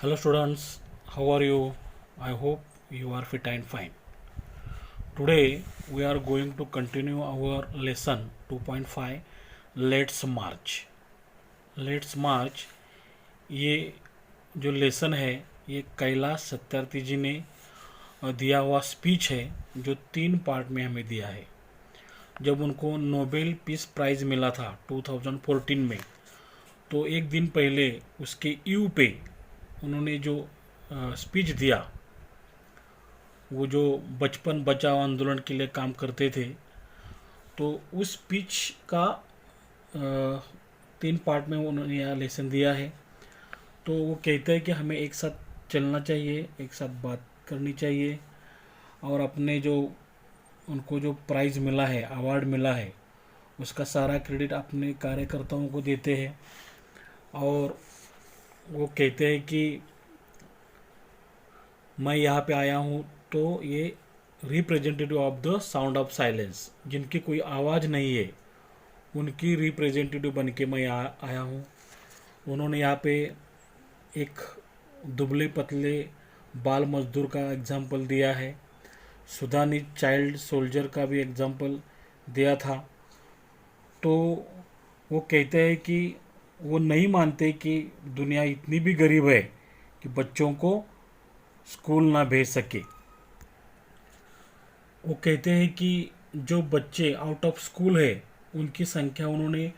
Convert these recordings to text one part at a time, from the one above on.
Hello students, how are you? I hope you are fit and fine. Today we are going to continue our lesson 2.5. Let's march. Let's march ये जो lesson है ये कैलाश सत्यार्थी जी ने दिया हुआ speech है जो 3 पार्ट में हमें दिया है। जब उनको नोबेल पीस प्राइज़ मिला था 2014 में, तो एक दिन पहले उसके ईव पे उन्होंने जो स्पीच दिया, वो जो बचपन बचाओ आंदोलन के लिए काम करते थे, तो उस स्पीच का 3 पार्ट में उन्होंने यह लेसन दिया है। तो वो कहते हैं कि हमें एक साथ चलना चाहिए, एक साथ बात करनी चाहिए और अपने जो उनको जो प्राइज़ मिला है, अवार्ड मिला है, उसका सारा क्रेडिट अपने कार्यकर्ताओं को देते हैं। और वो कहते हैं कि मैं यहाँ पे आया हूँ तो ये representative of the sound of silence, जिनकी कोई आवाज़ नहीं है उनकी रिप्रेजेंटेटिव बन के मैं आया हूँ। उन्होंने यहाँ पे एक दुबले पतले बाल मजदूर का एग्जाम्पल दिया है, सुदानी चाइल्ड सोल्जर का भी एग्जाम्पल दिया था। तो वो कहते हैं कि वो नहीं मानते कि दुनिया इतनी भी गरीब है कि बच्चों को स्कूल ना भेज सके। वो कहते हैं कि जो बच्चे आउट ऑफ स्कूल है उनकी संख्या उन्होंने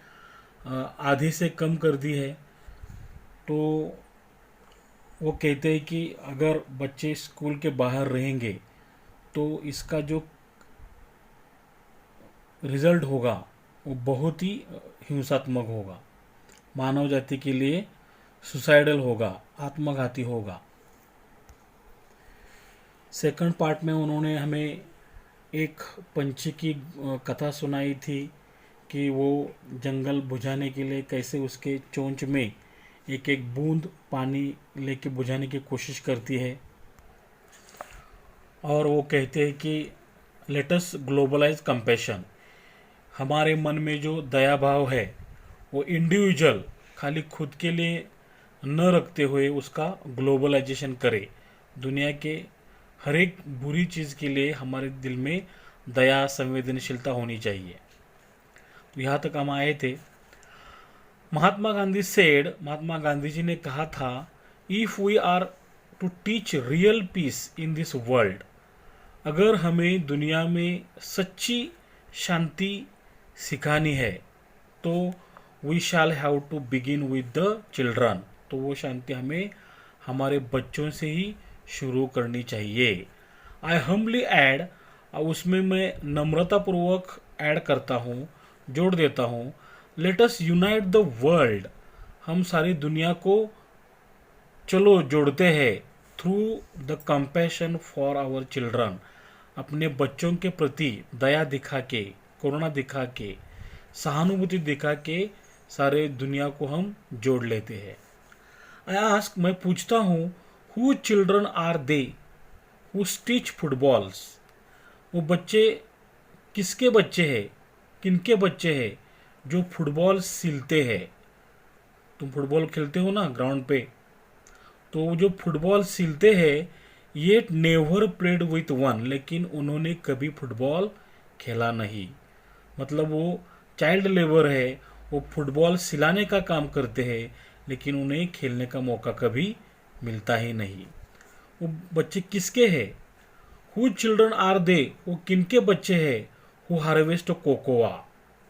आधे से कम कर दी है। तो वो कहते हैं कि अगर बच्चे स्कूल के बाहर रहेंगे तो इसका जो रिजल्ट होगा वो बहुत ही हिंसात्मक होगा, मानव जाति के लिए सुसाइडल होगा, आत्मघाती होगा। सेकंड पार्ट में उन्होंने हमें एक पंछी की कथा सुनाई थी कि वो जंगल बुझाने के लिए कैसे उसके चोंच में एक एक बूंद पानी लेके बुझाने की कोशिश करती है। और वो कहते हैं कि लेट अस ग्लोबलाइज कंपैशन, हमारे मन में जो दया भाव है वो इंडिविजुअल खाली खुद के लिए न रखते हुए उसका ग्लोबलाइजेशन करे। दुनिया के हर एक बुरी चीज़ के लिए हमारे दिल में दया संवेदनशीलता होनी चाहिए। तो यहाँ तक हम आए थे। महात्मा गांधी जी ने कहा था, if we are to teach real peace in this world, अगर हमें दुनिया में सच्ची शांति सिखानी है तो we shall have to begin with the children, तो वो शांति हमें हमारे बच्चों से ही शुरू करनी चाहिए। आई हम्बली ऐड, उसमें मैं नम्रतापूर्वक ऐड करता हूँ, जोड़ देता हूँ, let us unite the world, हम सारी दुनिया को चलो जोड़ते हैं through the compassion for our children, अपने बच्चों के प्रति दया दिखा के, करुणा दिखा के, सहानुभूति दिखा के सारे दुनिया को हम जोड़ लेते हैं। आई आस्क, मैं पूछता हूँ, who children are they who stitch footballs, वो बच्चे किसके बच्चे हैं, किनके बच्चे हैं जो फुटबॉल सिलते हैं। तुम फुटबॉल खेलते हो ना ग्राउंड पे, तो जो फुटबॉल सिलते हैं ये नेवर प्लेड विथ वन, लेकिन उन्होंने कभी फुटबॉल खेला नहीं। मतलब वो चाइल्ड लेबर है, वो फुटबॉल सिलाने का काम करते हैं लेकिन उन्हें खेलने का मौका कभी मिलता ही नहीं। वो बच्चे किसके हैं, हु चिल्ड्रन आर दे, वो किनके बच्चे हैं, हु हार्वेस्ट कोकोआ,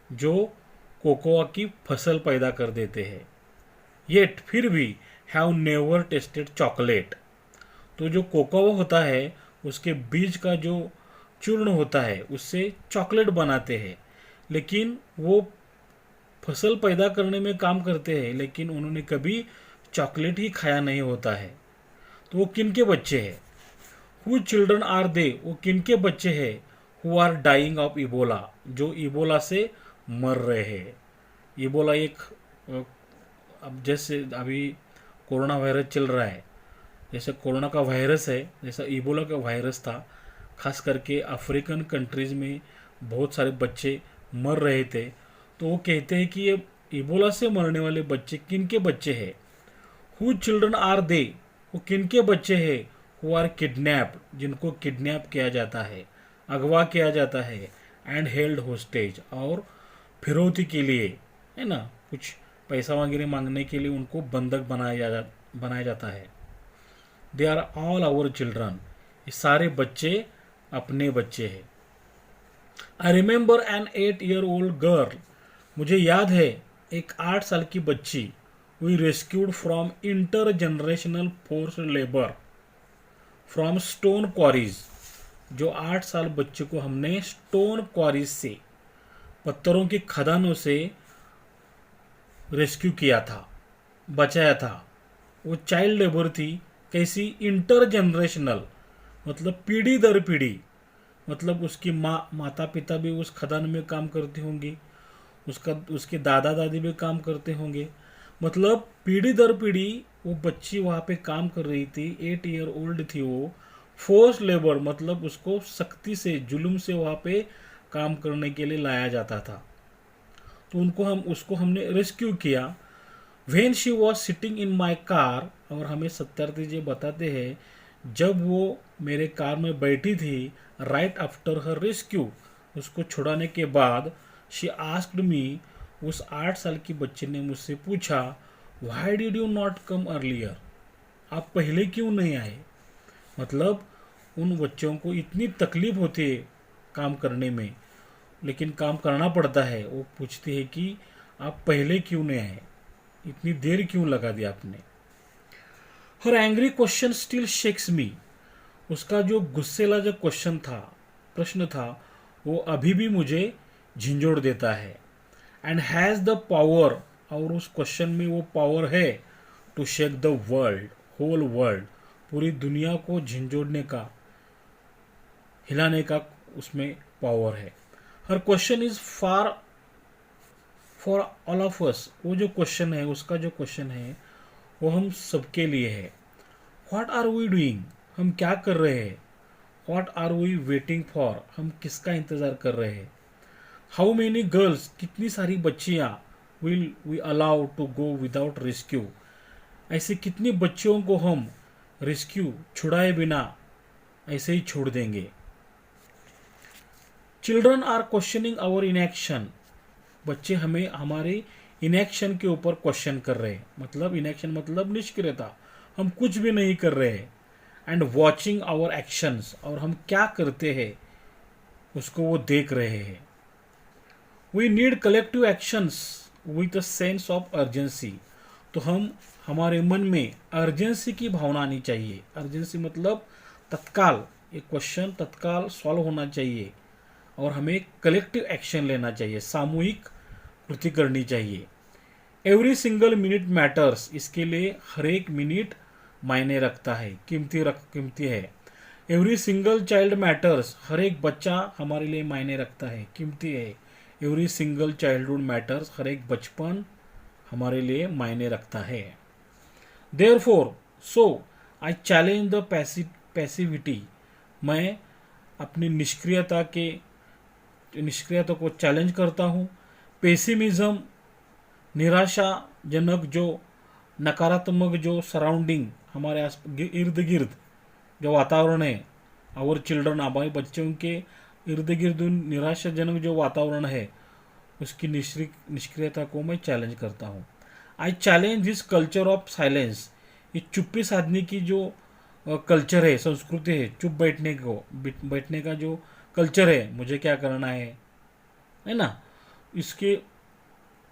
जो कोकोआ की फसल पैदा कर देते हैं, येट फिर भी हैव नेवर टेस्टेड चॉकलेट, तो जो कोकोआ होता है उसके बीज का जो चूर्ण होता है उससे चॉकलेट बनाते हैं, लेकिन वो फसल पैदा करने में काम करते हैं लेकिन उन्होंने कभी चॉकलेट ही खाया नहीं होता है। तो वो किनके बच्चे हैं, हु चिल्ड्रन आर दे, वो किनके बच्चे हैं, who are dying of Ebola, जो इबोला से मर रहे हैं। इबोला एक अब जैसे अभी कोरोना वायरस चल रहा है, जैसे कोरोना का वायरस है, जैसा इबोला का वायरस था, खास करके अफ्रीकन कंट्रीज़ में बहुत सारे बच्चे मर रहे थे। तो वो कहते हैं कि ये इबोला से मरने वाले बच्चे किनके बच्चे हैं, हु चिल्ड्रन आर दे वो किनके बच्चे हैं? हु आर किडनैप, जिनको किडनैप किया जाता है, अगवा किया जाता है, एंड हेल्ड होस्टेज, और फिरौती के लिए, है ना, कुछ पैसा वगैरह मांगने के लिए उनको बंधक बनाया जाता है। They are all our children, ये सारे बच्चे अपने बच्चे हैं। I remember an 8 year old girl, मुझे याद है एक 8 साल की बच्ची, we rescued from intergenerational force labour from stone quarries, जो 8 साल बच्चे को हमने स्टोन क्वारीज से, पत्थरों की खदानों से रेस्क्यू किया था, बचाया था। वो चाइल्ड लेबर थी, कैसी? इंटर जनरेशनल, मतलब पीढ़ी दर पीढ़ी, मतलब उसकी माता पिता भी उस खदान में काम करते होंगे, उसके दादा दादी भी काम करते होंगे, मतलब पीढ़ी दर पीढ़ी वो बच्ची वहाँ पे काम कर रही थी। 8 year old थी वो, फोर्स लेबर, मतलब उसको सख्ती से, जुल्म से वहाँ पे काम करने के लिए लाया जाता था। तो उसको हमने रेस्क्यू किया। When she was sitting in my car, और हमें सत्यार्थी जी बताते हैं जब वो मेरे कार में बैठी थी, राइट आफ्टर हर रेस्क्यू, उसको छुड़ाने के बाद, शी आस्क्ड मी, उस 8 साल की बच्ची ने मुझसे पूछा, why did you not come earlier, आप पहले क्यों नहीं आए? मतलब उन बच्चों को इतनी तकलीफ होती है काम करने में, लेकिन काम करना पड़ता है। वो पूछती है कि आप पहले क्यों नहीं आए, इतनी देर क्यों लगा दिया आपने? हर एंग्री क्वेश्चन स्टिल शेक्स मी, उसका जो गुस्सेला जो क्वेश्चन था, प्रश्न था, वो अभी भी मुझे झिंझोड़ देता है। एंड हैज़ द पावर, और उस क्वेश्चन में वो पावर है, to shake the world, whole world, पूरी दुनिया को झिंझोड़ने का, हिलाने का उसमें पावर है। Her question is for all of us, वो जो क्वेश्चन है, उसका जो क्वेश्चन है वो हम सबके लिए है। व्हाट आर वी डूइंग, हम क्या कर रहे हैं? What are we waiting for, हम किसका इंतज़ार कर रहे हैं? हाउ मेनी गर्ल्स, कितनी सारी बच्चियाँ, will we allow to go without rescue, ऐसे कितनी बच्चियों को हम रेस्क्यू, छुड़ाए बिना ऐसे ही छोड़ देंगे? Children are questioning our inaction, बच्चे हमें हमारे इनएक्शन के ऊपर क्वेश्चन कर रहे हैं, मतलब इनएक्शन मतलब निष्क्रियता, हम कुछ भी नहीं कर रहे हैं। एंड वॉचिंग आवर एक्शंस, और हम क्या करते हैं उसको वो देख रहे हैं। We need collective actions with a sense of urgency, तो हमारे मन में अर्जेंसी की भावना आनी चाहिए। अर्जेंसी मतलब तत्काल, एक क्वेश्चन तत्काल सॉल्व होना चाहिए, और हमें कलेक्टिव एक्शन लेना चाहिए, सामूहिक कृति करनी चाहिए। एवरी सिंगल मिनट मैटर्स, इसके लिए हर एक मिनट मायने रखता है, कीमती है। एवरी सिंगल चाइल्ड मैटर्स, हर एक बच्चा हमारे लिए मायने रखता है, कीमती है। एवरी सिंगल चाइल्डहुड मैटर्स, हर एक बचपन हमारे लिए मायने रखता है। Therefore, so I challenge the passivity, मैं अपनी निष्क्रियता को चैलेंज करता हूँ। पेसिमिज्म, निराशाजनक जो नकारात्मक जो सराउंडिंग, हमारे इर्द गिर्द जो वातावरण है, आवर चिल्ड्रन, हमारे बच्चों के इर्द गिर्द निराशाजनक जो वातावरण है, उसकी निष्क्रियता को मैं चैलेंज करता हूँ। I challenge this culture of silence, ये चुप्पी साधने की जो कल्चर है, संस्कृति है, चुप बैठने का जो कल्चर है, मुझे क्या करना है ना,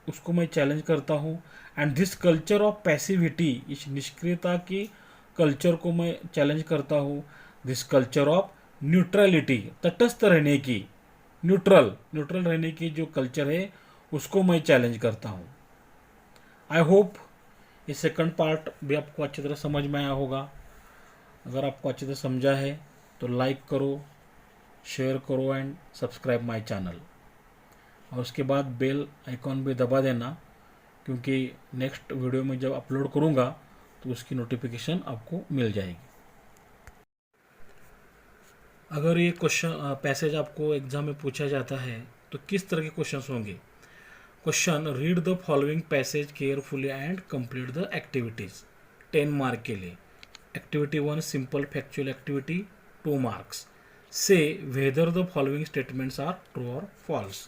उसको मैं चैलेंज करता हूँ। And this culture of passivity, इस निष्क्रियता की कल्चर को मैं चैलेंज करता हूँ। दिस कल्चर ऑफ न्यूट्रलिटी, तटस्थ रहने की, न्यूट्रल रहने की जो कल्चर है, उसको मैं चैलेंज करता हूँ। आई होप ये सेकंड पार्ट भी आपको अच्छी तरह समझ में आया होगा। अगर आपको अच्छी तरह समझा है तो लाइक करो, शेयर करो एंड सब्सक्राइब माय चैनल, और उसके बाद बेल आइकॉन भी दबा देना, क्योंकि नेक्स्ट वीडियो में जब अपलोड करूँगा तो उसकी नोटिफिकेशन आपको मिल जाएगी। अगर ये क्वेश्चन पैसेज आपको एग्जाम में पूछा जाता है तो किस तरह के क्वेश्चंस होंगे? Question, read the following passage carefully and complete the activities, 10 mark के लिए। Activity 1 simple factual activity, 2 marks. Say whether the following statements are true or false.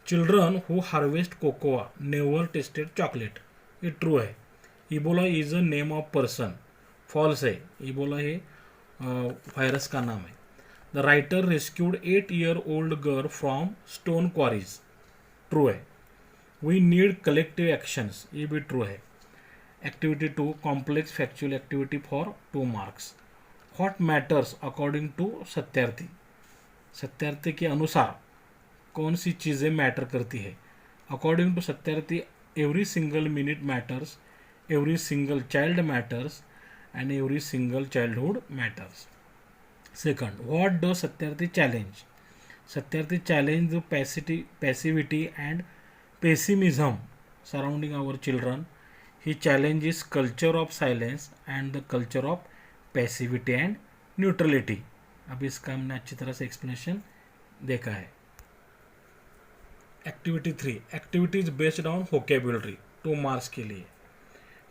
Children who harvest cocoa never tasted chocolate. ये true है. Ebola is a name of person. False है. Ebola हे virus का नाम है. The writer rescued 8-year-old girl from stone quarries. True है. We need collective actions. ये भी ट्रू है. Activity 2 complex factual activity for 2 marks. What matters according to Satyarthi. Satyarthi के अनुसार कौन सी चीज़ें मैटर करती है. According to Satyarthi every single minute matters, every single child matters and every single childhood matters. Second, what does Satyarthi challenge. Satyarthi challenge the passivity and pessimism surrounding our children. He challenges culture of silence and the culture of passivity and neutrality. अब इसका हमने अच्छी तरह से explanation देखा है. Activity 3 activities based on vocabulary, 2 marks के लिए.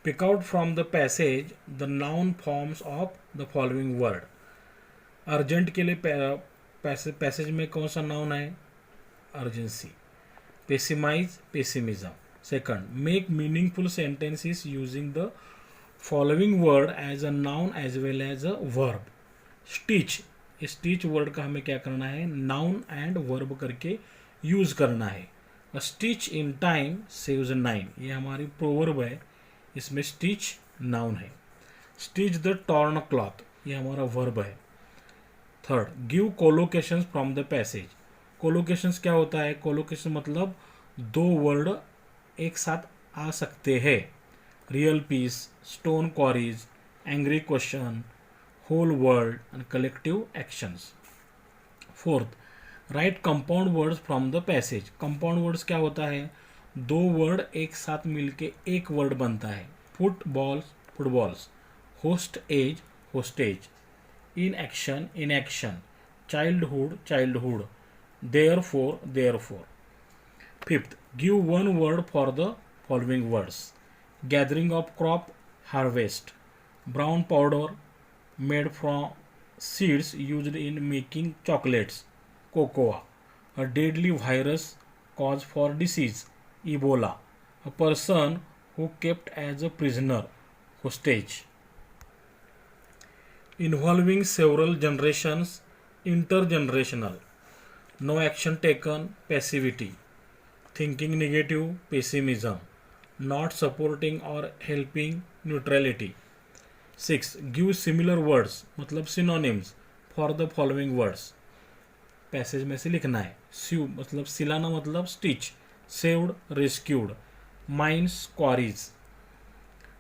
Pick out from the passage the noun forms of the following word. Urgent के लिए पैसेज में कौन सा नाउन है. Urgency. Pessimise, pessimism. Second, make meaningful sentences using the following word as a noun as well as a verb. Stitch. Stitch word का हमें क्या करना है, नाउन एंड वर्ब करके यूज करना है. Stitch in time saves 9. ये हमारी प्रोवर्ब है, इसमें स्टिच नाउन है. स्टिच द टॉर्न क्लॉथ, ये हमारा वर्ब है. Third, give collocations from the passage. Collocations क्या होता है. कोलोकेशन मतलब दो वर्ड एक साथ आ सकते हैं. Real peace, stone quarries, angry question, whole world and collective actions. Fourth, write compound words from the passage. Compound words क्या होता है, दो वर्ड एक साथ मिलके एक वर्ड बनता है. Footballs, footballs. Host age, hostage. In action, in action. Childhood, childhood. Therefore, therefore. Fifth, give one word for the following words. Gathering of crop, harvest. Brown powder made from seeds used in making chocolates, cocoa. A deadly virus cause for disease, Ebola. A person who kept as a prisoner, hostage. Involving several generations, intergenerational. No action taken, passivity. Thinking negative, pessimism. Not supporting or helping, neutrality. 6. Give similar words मतलब synonyms for the following words. Passage में से लिखना है. स्यू मतलब सिलाना मतलब stitch. Saved, rescued. Mines, queries.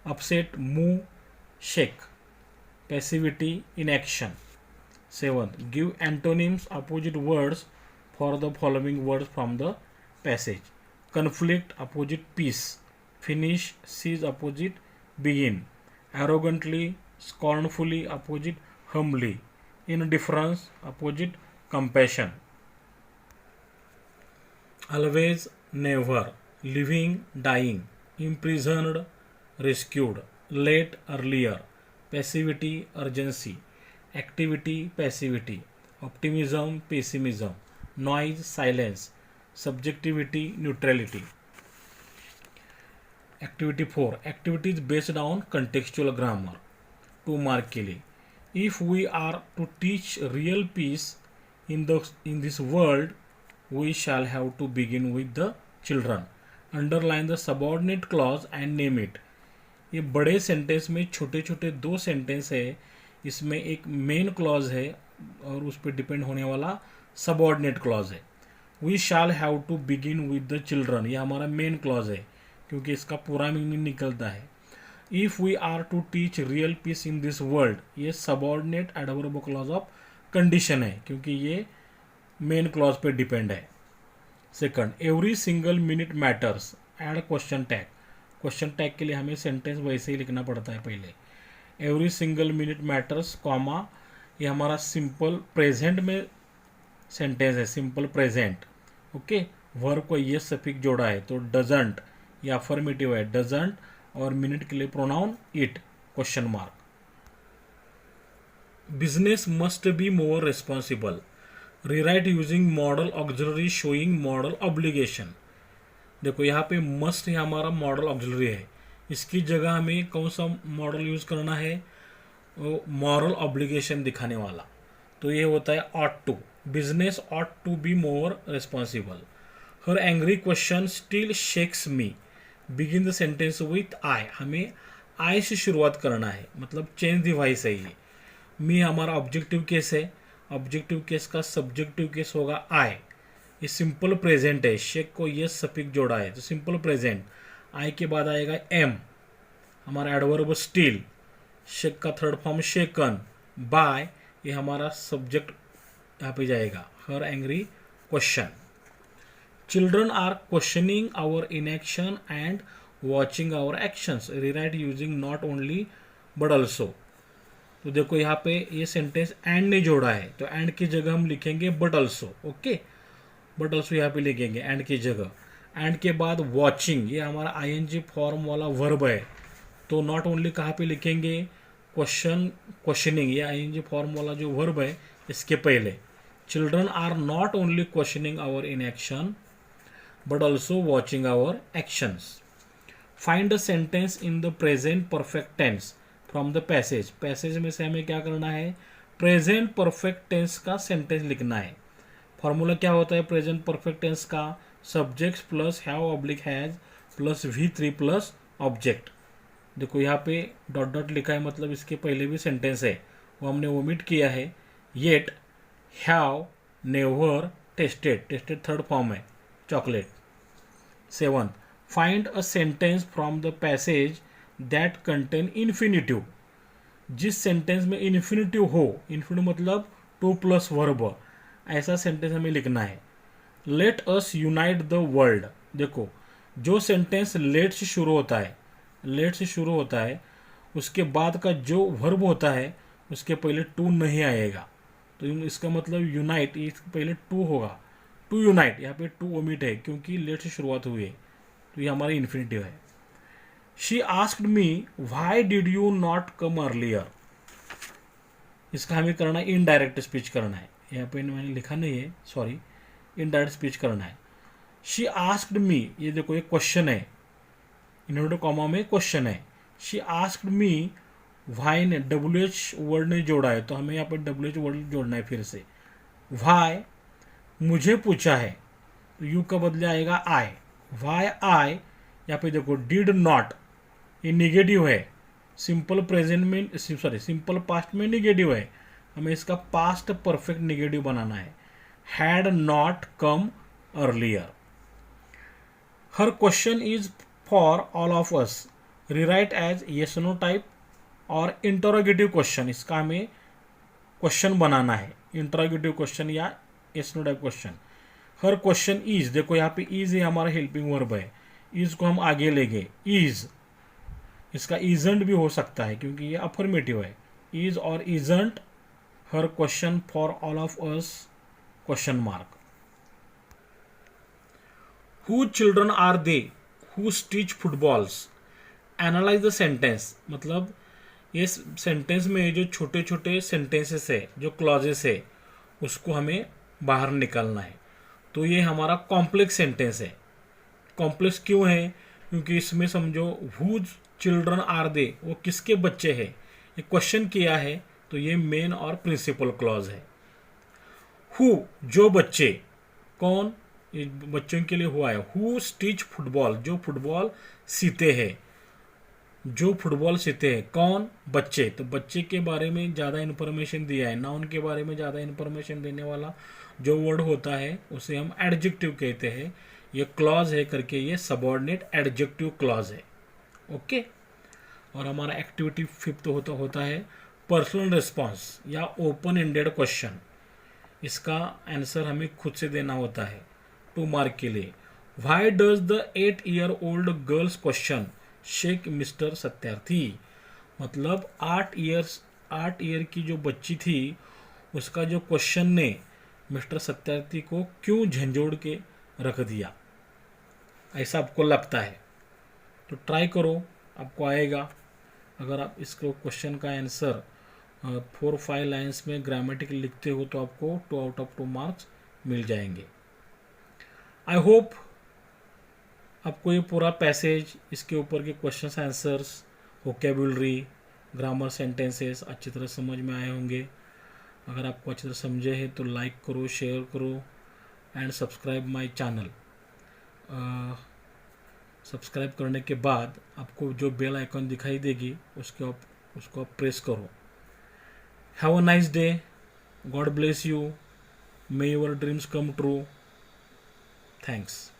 Upset, move, shake. Passivity, inaction. 7. Give antonyms opposite words for the following words from the passage. conflict opposite peace. Finish, cease opposite begin. Arrogantly, scornfully opposite humbly. Indifference opposite compassion. Always, never. Living, dying. Imprisoned, rescued. Late, earlier. Passivity, urgency. Activity, passivity. Optimism, pessimism. Noise, silence. Subjectivity, neutrality. Activity 4 activities based on contextual grammar, 2 mark के लिए. If we are to teach real peace in this world, we shall have to begin with the children. Underline the subordinate clause and name it. ये बड़े sentence में छोटे छोटे 2 sentence है. इसमें एक मेन क्लॉज है और उस पर डिपेंड होने वाला सबऑर्डिनेट क्लॉज है. We shall have to begin with the children, ये हमारा मेन क्लॉज है क्योंकि इसका पूरा मीनिंग निकलता है. If we are to teach real peace in this world, ये subordinate adverb clause of condition है क्योंकि ये मेन क्लॉज पे डिपेंड है. Second, every single minute matters. Add question tag. Question tag के लिए हमें सेंटेंस वैसे ही लिखना पड़ता है पहले. Every single minute matters, comma. ये हमारा सिंपल प्रेजेंट में सेंटेंस है, सिंपल प्रेजेंट. ओके, वर्ब को ये सफिक्स जोड़ा है तो डजंट, ये अफर्मेटिव है. डजंट और मिनट के लिए pronoun it, question mark. Business must be more responsible. Rewrite using model auxiliary showing model obligation. देखो यहाँ पे मस्ट ही हमारा मॉडल ऑक्सिलरी है, इसकी जगह हमें कौन सा मॉडल यूज करना है, मॉरल ऑब्लिगेशन दिखाने वाला. तो ये होता है ought to. Business ought to be more responsible. Her angry question still shakes me. Begin the sentence with I. हमें आई से शुरुआत करना है, मतलब चेंज द वॉइस है ये. मी हमारा ऑब्जेक्टिव केस है, ऑब्जेक्टिव केस का सब्जेक्टिव केस होगा आई. ये सिंपल प्रेजेंट है, शेक को ये सफिक्स जोड़ा है तो सिंपल प्रेजेंट. आई के बाद आएगा एम, हमारा एडवर्ब स्टिल. शेक का थर्ड फॉर्म शेकन. बाय ये हमारा सब्जेक्ट यहाँ पे जाएगा. Her angry question. Children are questioning our inaction and watching our actions. Rewrite using not only but also. तो देखो यहाँ पे ये सेंटेंस एंड ने जोड़ा है, तो एंड की जगह हम लिखेंगे but also. Okay, but also यहाँ पे लिखेंगे एंड की जगह. एंड के बाद वॉचिंग, ये हमारा आईएनजी फॉर्म वाला वर्ब है, तो नॉट ओनली कहाँ पे लिखेंगे, क्वेश्चनिंग, ये आईएनजी फॉर्म वाला जो वर्ब है इसके पहले. Children are not only questioning our in action but also watching our actions. Find the sentence in the present perfect tense from the passage. Passage में से हमें क्या करना है, प्रेजेंट परफेक्ट टेंस का सेंटेंस लिखना है. फॉर्मूला क्या होता है प्रेजेंट परफेक्ट टेंस का, subject plus have oblique has plus V3 plus object. देखो यहाँ पे डॉट डॉट लिखा है, मतलब इसके पहले भी सेंटेंस है, वो हमने ओमिट किया है. Yet, have, never, tasted. Tasted third form है, chocolate. 7. Find a sentence from the passage that contain infinitive. जिस सेंटेंस में इन्फिनिटिव हो, इन्फिनिटिव मतलब टू प्लस वर्ब, ऐसा सेंटेंस हमें लिखना है. Let us unite the world. देखो जो सेंटेंस लेट से शुरू होता है, लेट से शुरू होता है, उसके बाद का जो वर्ब होता है उसके पहले टू नहीं आएगा, तो इसका मतलब यूनाइट, इसके पहले टू होगा, टू यूनाइट. यहाँ पे टू ओमिट है क्योंकि लेट से शुरुआत हुई है, तो ये हमारी इन्फिनिटिव है. She asked me why did you not come earlier. इसका हमें करना है इनडायरेक्ट स्पीच करना है. यहाँ पे मैंने लिखा नहीं है, सॉरी, इनडायरेक्ट स्पीच करना है. शी आस्क्ड मी, ये देखो ये क्वेश्चन है, इन्वर्टेड कॉमा में क्वेश्चन है. शी आस्क्ड मी वाई ने WH वर्ड ने जोड़ा है, तो हमें यहाँ पर WH वर्ड जोड़ना है फिर से. वाई मुझे पूछा है, तो यू का बदले आएगा आई. वाई आई, यहाँ पे देखो डिड नॉट, ये निगेटिव है, सिंपल प्रेजेंट में, सॉरी सिंपल पास्ट में निगेटिव है, हमें इसका पास्ट परफेक्ट निगेटिव बनाना है. Had not come earlier. Her question is for all of us. Rewrite as yes no type और इंटरोगेटिव क्वेश्चन, इसका हमें क्वेश्चन बनाना है, इंटरोगेटिव क्वेश्चन या yes no type question. Her question is, देखो यहाँ पे इज है हमारा हेल्पिंग वर्ब है, इज को हम आगे लेंगे. इज, इसका इजंट भी हो सकता है क्योंकि ये अफर्मेटिव है. इज और isn't. Her question for all of us question mark. Who children are they who stitch footballs. Analyse the sentence, मतलब ये सेंटेंस में जो छोटे छोटे सेंटेंसेस है, जो क्लॉजेस है, उसको हमें बाहर निकालना है. तो ये हमारा कॉम्प्लेक्स सेंटेंस है. कॉम्प्लेक्स क्यों है, क्योंकि इसमें समझो हु चिल्ड्रन आर दे, वो किसके बच्चे हैं, ये क्वेश्चन किया है, तो ये मेन और प्रिंसिपल क्लॉज है. हु जो बच्चे, कौन, ये बच्चों के लिए हुआ है. हु स्टिच फुटबॉल जो फुटबॉल सीते हैं, जो फुटबॉल सीते हैं, कौन, बच्चे. तो बच्चे के बारे में ज़्यादा इन्फॉर्मेशन दिया है, नाउन के बारे में ज़्यादा इन्फॉर्मेशन देने वाला जो वर्ड होता है उसे हम एडजेक्टिव कहते हैं. ये क्लॉज है करके ये सबऑर्डिनेट एडजेक्टिव क्लॉज है. ओके. और हमारा एक्टिविटी 5th होता है पर्सनल रिस्पॉन्स या ओपन एंडेड क्वेश्चन. इसका आंसर हमें खुद से देना होता है 2 मार्क के लिए. Why does the 8-year-old girls question shake mister Satyarthi. मतलब 8 ईयर की जो बच्ची थी उसका जो क्वेश्चन ने मिस्टर सत्यार्थी को क्यों झंझोड़ के रख दिया, ऐसा आपको लगता है. तो ट्राई करो, आपको आएगा. अगर आप इसको क्वेश्चन का आंसर 4-5 लाइन्स में ग्रामेटिकल लिखते हो तो आपको 2 आउट ऑफ 2 मार्क्स मिल जाएंगे। आई होप आपको ये पूरा पैसेज, इसके ऊपर के questions answers, vocabulary, grammar, sentences अच्छी तरह समझ में आए होंगे। अगर आपको अच्छी तरह समझे हैं तो लाइक करो, शेयर करो and subscribe my channel. Subscribe करने के बाद आपको जो बेल आइकन दिखाई देगी उसको आप प्रेस करो। Have a nice day, God bless you, may your dreams come true. Thanks.